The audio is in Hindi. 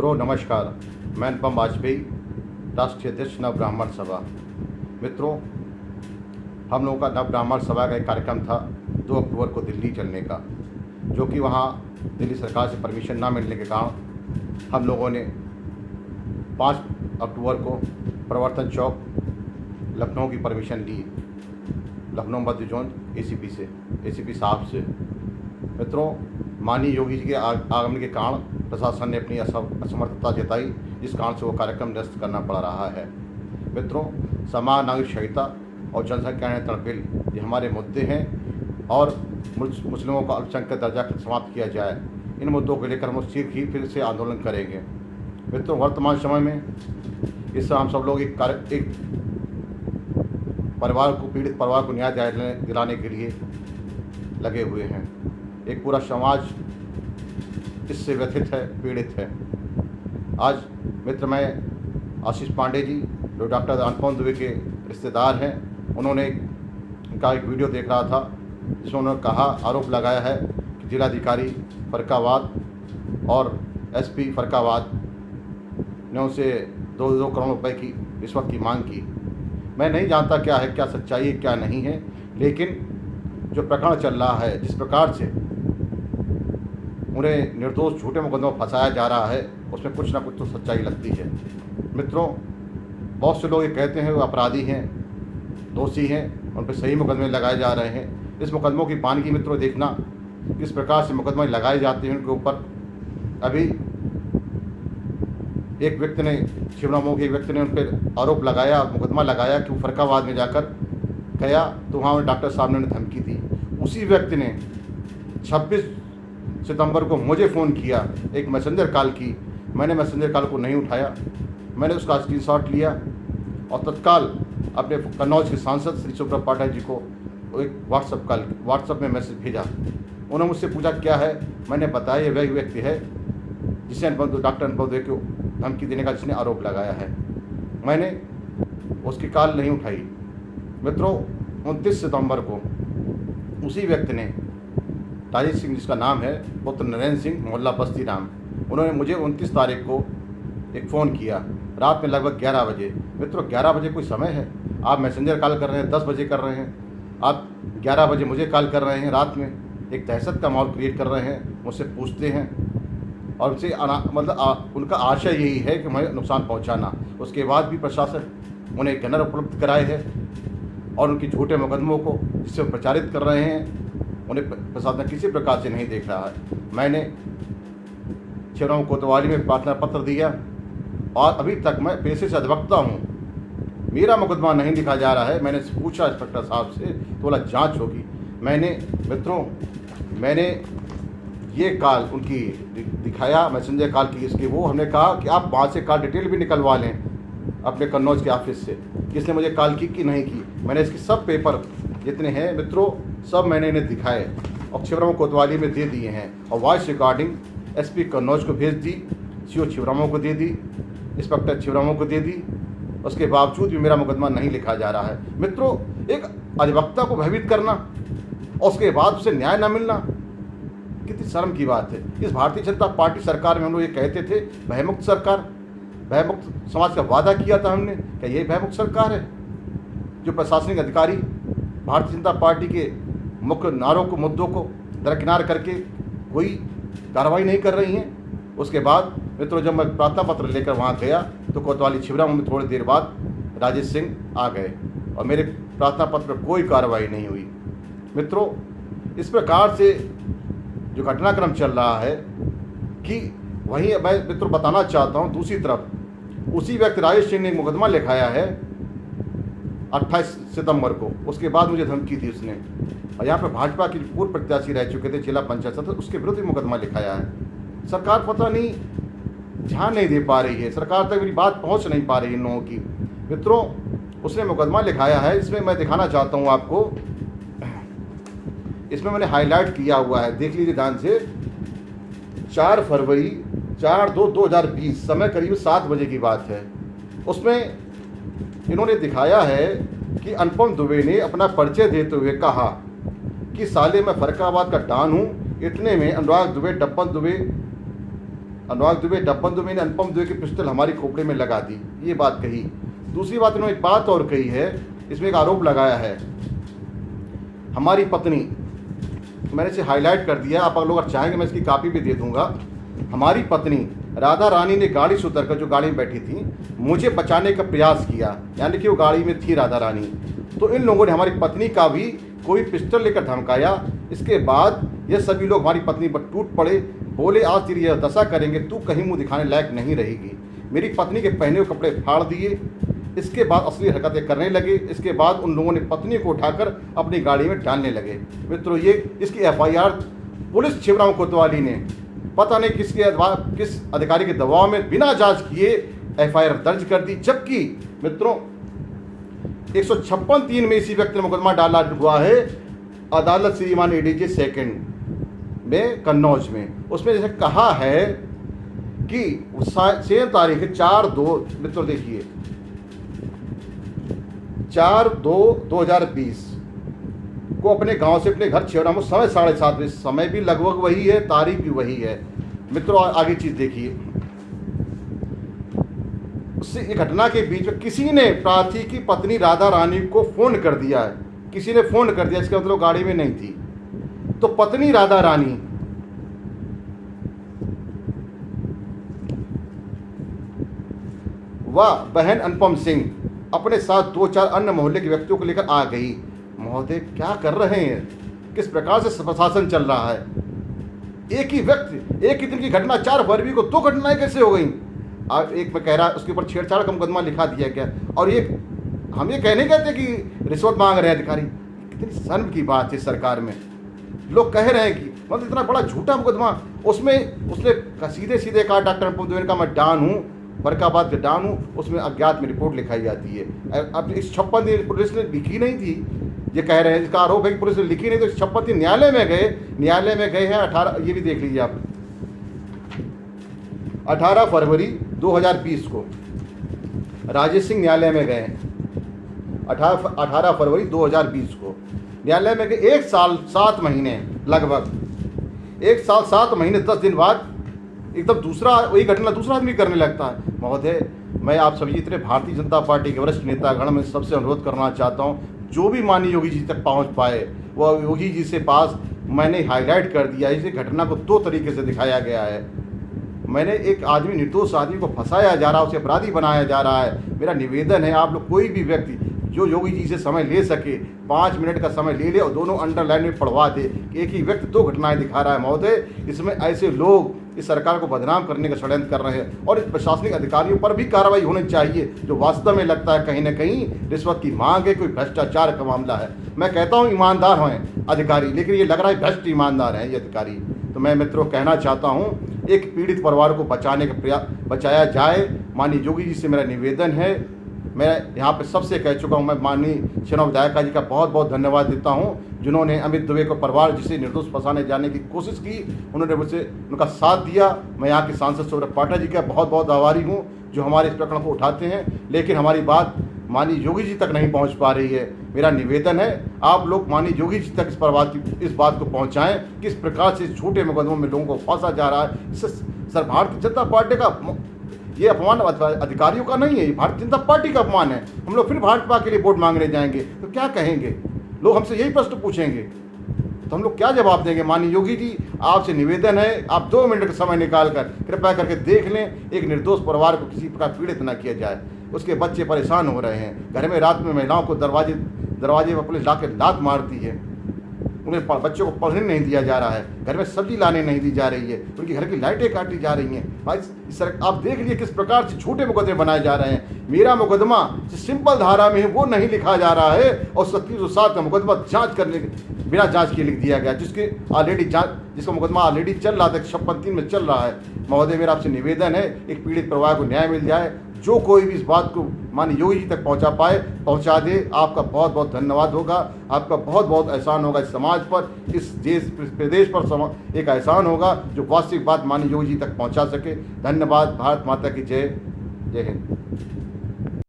मित्रों नमस्कार। मैं अनुपम वाजपेयी, राष्ट्रीय अध्यक्ष नव ब्राह्मण सभा। मित्रों, हम लोगों का नव ब्राह्मण सभा का एक कार्यक्रम था 2 अक्टूबर को दिल्ली चलने का, जो कि वहाँ दिल्ली सरकार से परमिशन ना मिलने के कारण हम लोगों ने 5 अक्टूबर को प्रवर्तन चौक लखनऊ की परमिशन ली, लखनऊ मध्य जोन एसीपी साहब से। मित्रों, माननीय योगी जी के आगमन के कारण प्रशासन ने अपनी असमर्थता जताई, जिस कारण से वो कार्यक्रम निरस्त करना पड़ रहा है। मित्रों, समान नागरिक संहिता और जनसंख्या नियंत्रण बिल ये हमारे मुद्दे हैं और मुस्लिमों का अल्पसंख्यक दर्जा समाप्त किया जाए। इन मुद्दों को लेकर हम शीघ्र ही फिर से आंदोलन करेंगे। मित्रों, वर्तमान समय में इस हम सब लोग एक पीड़ित परिवार को न्याय दिलाने के लिए लगे हुए हैं। एक पूरा समाज इससे व्यथित है, पीड़ित है। आज मित्र, मैं आशीष पांडे जी, जो डॉक्टर अनुपम दुबे के रिश्तेदार हैं, उनका एक वीडियो देख रहा था, जिसमें उन्होंने आरोप लगाया है कि जिलाधिकारी फर्रुखाबाद और एसपी फर्रुखाबाद ने उनसे 2 करोड़ रुपए की रिश्वत की मांग की। मैं नहीं जानता क्या है, क्या सच्चाई है, क्या नहीं है, लेकिन जो प्रकरण चल रहा है, जिस प्रकार से उन्हें निर्दोष झूठे मुकदमों में फंसाया जा रहा है, उसमें कुछ ना कुछ तो सच्चाई लगती है। मित्रों, बहुत से लोग ये कहते हैं वो अपराधी हैं, दोषी हैं, उन पर सही मुकदमे लगाए जा रहे हैं। इस मुकदमों की बानगी मित्रों देखना, किस प्रकार से मुकदमे लगाए जाते हैं उनके ऊपर। अभी एक व्यक्ति ने, शिवरामों के एक व्यक्ति ने उन पर आरोप लगाया, मुकदमा लगाया कि वो फर्रुखाबाद में जाकर गया तो वहाँ डॉक्टर साहब ने उन्हें धमकी दी। उसी व्यक्ति ने 26 सितंबर को मुझे फ़ोन किया, एक मैसेंजर कॉल की। मैंने मैसेंजर कॉल को नहीं उठाया। मैंने उसका स्क्रीनशॉट लिया और तत्काल अपने कन्नौज के सांसद श्री सुब्रत पाठक जी को एक व्हाट्सएप में मैसेज भेजा। उन्होंने मुझसे पूछा क्या है। मैंने बताया ये वही व्यक्ति है जिसने डॉक्टर अनुपम दुबे को धमकी देने का जिसने आरोप लगाया है। मैंने उसकी कॉल नहीं उठाई। मित्रों, 29 सितंबर को उसी व्यक्ति ने, राजेश सिंह जिसका नाम है, पुत्र नरेंद्र सिंह, मोहल्ला बस्ती नाम, उन्होंने मुझे 29 तारीख को एक फ़ोन किया, रात में लगभग 11 बजे। मित्रों, 11 बजे कोई समय है? आप मैसेंजर कॉल कर रहे हैं, 10 बजे कर रहे हैं, आप 11 बजे मुझे कॉल कर रहे हैं रात में। एक दहशत का माहौल क्रिएट कर रहे हैं, मुझसे पूछते हैं और उनसे उनका आशय यही है कि हमें नुकसान पहुंचाना। उसके बाद भी प्रशासन उन्हें गनर उपलब्ध कराए है और उनकी झूठे मुकदमों को जिससे प्रचारित कर रहे हैं, उन्हें प्रशासन किसी प्रकार से नहीं देख रहा है। मैंने शिवराम कोतवाली में प्रार्थना पत्र दिया और अभी तक मैं पेशे से अधिवक्ता हूँ, मेरा मुकदमा नहीं लिखा जा रहा है। मैंने पूछा इंस्पेक्टर साहब से, तो बोला जांच होगी। मैंने ये कॉल उनकी दिखाया, मैसेंजर कॉल की इसकी, वो हमने कहा कि आप वहाँ से कॉल डिटेल भी निकलवा लें अपने कन्नौज के ऑफिस से, किसने मुझे कॉल की कि नहीं की। मैंने इसके सब पेपर जितने हैं मित्रों, सब मैंने इन्हें दिखाए और शिवराम कोतवाली में दे दिए हैं और वॉइस रिकॉर्डिंग एसपी कन्नौज को भेज दी, सीओ शिवरामों को दे दी, इंस्पेक्टर शिवरामों को दे दी। उसके बावजूद भी मेरा मुकदमा नहीं लिखा जा रहा है। मित्रों, एक अधिवक्ता को भयभीत करना और उसके बाद उसे न्याय न मिलना कितनी शर्म की बात है। इस भारतीय जनता पार्टी सरकार में हम लोग ये कहते थे भयमुक्त सरकार, भयमुक्त समाज का वादा किया था हमने। क्या ये भयमुक्त सरकार है जो प्रशासनिक अधिकारी भारतीय जनता पार्टी के मुख्य नारों को, मुद्दों को दरकिनार करके कोई कार्रवाई नहीं कर रही हैं? उसके बाद मित्रों, जब मैं प्रार्थना पत्र लेकर वहाँ गया तो कोतवाली शिवराम में थोड़ी देर बाद राजेश सिंह आ गए और मेरे प्रार्थना पत्र पर कोई कार्रवाई नहीं हुई। मित्रों, इस प्रकार से जो घटनाक्रम चल रहा है कि वहीं मैं मित्रों बताना चाहता हूँ, दूसरी तरफ उसी व्यक्ति राजेश सिंह ने एक मुकदमा लिखाया है 28 सितंबर को। उसके बाद मुझे धमकी दी उसने, और यहाँ पर भाजपा की पूर्व प्रत्याशी रह चुके थे जिला पंचायत सदस्य, उसके विरुद्ध भी मुकदमा लिखाया है। सरकार पता नहीं ध्यान नहीं दे पा रही है, सरकार तक मेरी बात पहुँच नहीं पा रही इन लोगों की। मित्रों, उसने मुकदमा लिखाया है, इसमें मैं दिखाना चाहता हूँ आपको, इसमें मैंने हाईलाइट किया हुआ है, देख लीजिए ध्यान से। 4 फरवरी 4/2/2020, समय करीब 7 बजे की बात है। उसमें इन्होंने दिखाया है कि अनुपम दुबे ने अपना परिचय देते हुए कहा कि साले मैं फर्रुखाबाद का डॉन हूँ। इतने में अनुराग दुबे, डब्बन दुबे अनुराग दुबे, डब्बन दुबे ने अनुपम दुबे की पिस्टल हमारी खोपड़े में लगा दी, ये बात कही। दूसरी बात इन्होंने एक बात और कही है, इसमें एक आरोप लगाया है, हमारी पत्नी, मैंने इसे हाईलाइट कर दिया, आप लोग अगर चाहेंगे मैं इसकी कॉपी भी दे दूंगा। हमारी पत्नी राधा रानी ने गाड़ी से उतरकर, जो गाड़ी में बैठी थी, मुझे बचाने का प्रयास किया, यानी कि वो गाड़ी में थी राधा रानी। तो इन लोगों ने हमारी पत्नी का भी कोई पिस्टल लेकर धमकाया। इसके बाद ये सभी लोग हमारी पत्नी पर टूट पड़े, बोले आज तेरी यह दशा करेंगे, तू कहीं मुंह दिखाने लायक नहीं रहेगी। मेरी पत्नी के पहने हुए कपड़े फाड़ दिए। इसके बाद असली हरकतें करने लगे। इसके बाद उन लोगों ने पत्नी को उठाकर अपनी गाड़ी में डालने लगे। मित्रों, ये इसकी FIR पुलिस छिबरामऊ कोतवाली ने पता नहीं किस अधिकारी के दबाव में बिना जांच किए FIR दर्ज कर दी। जबकि मित्रों 156(3) में इसी व्यक्ति ने मुकदमा डाला हुआ है अदालत श्रीमान ADJ 2 में कन्नौज में। उसमें जैसे कहा है कि सेम तारीख 4/2, मित्रों देखिए 4/2/2020 को अपने गांव से अपने घर छिबरामऊ समय 7:30 बजे, समय भी लगभग वही है, तारीख भी वही है। मित्रों आगे चीज देखिए, उससे घटना के बीच में किसी ने प्रार्थी की पत्नी राधा रानी को फोन कर दिया है, किसी ने फोन कर दिया, इसका मतलब गाड़ी में नहीं थी। तो पत्नी राधा रानी व बहन अनुपम सिंह अपने साथ 2-4 अन्य मोहल्ले के व्यक्तियों को लेकर आ गई। महोदय क्या कर रहे हैं, किस प्रकार से प्रशासन चल रहा है। एक ही व्यक्ति, एक ही दिन की घटना, 4 फरवरी को 2 घटनाएं कैसे हो गई। एक में कह रहा है उसके ऊपर छेड़छाड़ का मुकदमा लिखा दिया गया, और ये हम ये कहने कहते कि रिश्वत मांग रहे हैं अधिकारी। कितनी शर्म की बात है सरकार में। लोग कह रहे हैं कि मतलब इतना बड़ा झूठा मुकदमा, उसमें उसने सीधे सीधे कहा डॉक्टर अनुपम दुबे का मैं डान हूँ, फरकाबाद के डान हूँ, उसमें अज्ञात में रिपोर्ट लिखाई जाती है। अब इस 56 दिन पुलिस ने लिखी नहीं थी, ये कह रहे हैं, इसका आरोप है कि पुलिस ने लिखी नहीं, तो 56 दिन न्यायालय में गए हैं। 18, ये भी देख लीजिए आप, 18 फरवरी 2020 को राजेश सिंह न्यायालय में गए हैं। 18 फरवरी 2020 को न्यायालय में गए। 1 साल 7 महीने, लगभग 1 साल 7 महीने 10 दिन बाद एकदम दूसरा वही घटना दूसरा आदमी करने लगता है। महोदय, मैं आप सभी इतने भारतीय जनता पार्टी के वरिष्ठ नेतागण में सबसे अनुरोध करना चाहता हूँ, जो भी माननीय योगी जी तक पहुँच पाए वह योगी जी से पास मैंने हाईलाइट कर दिया। इस घटना को 2 तरीके से दिखाया गया है। मैंने एक आदमी, निर्दोष आदमी को फंसाया जा रहा है, उसे अपराधी बनाया जा रहा है। मेरा निवेदन है, आप लोग कोई भी व्यक्ति जो योगी जी से समय ले सके, 5 मिनट का समय ले ले और दोनों अंडरलाइन में पढ़वा दे। एक ही व्यक्ति 2 घटनाएं दिखा रहा है। महोदय, इसमें ऐसे लोग इस सरकार को बदनाम करने का षड्यंत्र कर रहे हैं, और इस प्रशासनिक अधिकारियों पर भी कार्रवाई होनी चाहिए जो वास्तव में लगता है कहीं ना कहीं रिश्वत की मांग है, कोई भ्रष्टाचार का मामला है। मैं कहता हूँ ईमानदार हैं अधिकारी, लेकिन ये लग रहा है भ्रष्ट ईमानदार हैं ये अधिकारी। तो मैं मित्रों कहना चाहता हूँ, एक पीड़ित परिवार को बचाया जाए। माननीय योगी जी से मेरा निवेदन है। मैं यहाँ पे सबसे कह चुका हूँ, मैं माननीय छिबरामऊ विधायिका जी का बहुत बहुत धन्यवाद देता हूँ, जिन्होंने अमित दुबे को परिवार जिसे निर्दोष फंसाने जाने की कोशिश की, उन्होंने मुझसे उनका साथ दिया। मैं यहाँ के सांसद सौरभ पाठक जी का बहुत बहुत आभारी हूँ जो हमारे इस प्रकरण को उठाते हैं, लेकिन हमारी बात माननीय योगी जी तक नहीं पहुँच पा रही है। मेरा निवेदन है आप लोग माननीय योगी जी तक इस बात को पहुँचाएँ, किस प्रकार से झूठे मुकदमों में लोगों को फंसा जा रहा है। इससे सर भारतीय जनता पार्टी का ये अपमान अधिकारियों का नहीं है, ये भारतीय जनता पार्टी का अपमान है। हम लोग फिर भाजपा के लिए वोट मांगने जाएंगे तो क्या कहेंगे लोग, हमसे यही प्रश्न पूछेंगे तो हम लोग क्या जवाब देंगे। माननीय योगी जी, आपसे निवेदन है, आप 2 मिनट का समय निकाल कर कृपया करके देख लें, एक निर्दोष परिवार को किसी प्रकार पीड़ित न किया जाए। उसके बच्चे परेशान हो रहे हैं, घर में रात में महिलाओं को दरवाजे पर पुलिस लाके लात मारती है, उन्हें बच्चों को पढ़ने नहीं दिया जा रहा है, घर में सब्जी लाने नहीं दी जा रही है, उनकी घर की लाइटें काटी जा रही हैं। भाई सर आप देख लिए किस प्रकार से झूठे मुकदमे बनाए जा रहे हैं। मेरा मुकदमा जो सिंपल धारा में है वो नहीं लिखा जा रहा है, और 3707 का मुकदमा बिना जांच के लिख दिया गया, जिसका मुकदमा ऑलरेडी चल रहा था, 56(3) में चल रहा है। महोदय, मेरा आपसे निवेदन है, एक पीड़ित परिवार को न्याय मिल जाए। जो कोई भी इस बात को माननीय योगी जी तक पहुंचा दे, आपका बहुत बहुत धन्यवाद होगा, आपका बहुत बहुत एहसान होगा। इस समाज पर, इस देश प्रदेश पर एक एहसान होगा जो वास्तविक बात माननीय योगी जी तक पहुंचा सके। धन्यवाद। भारत माता की जय। जय हिंद।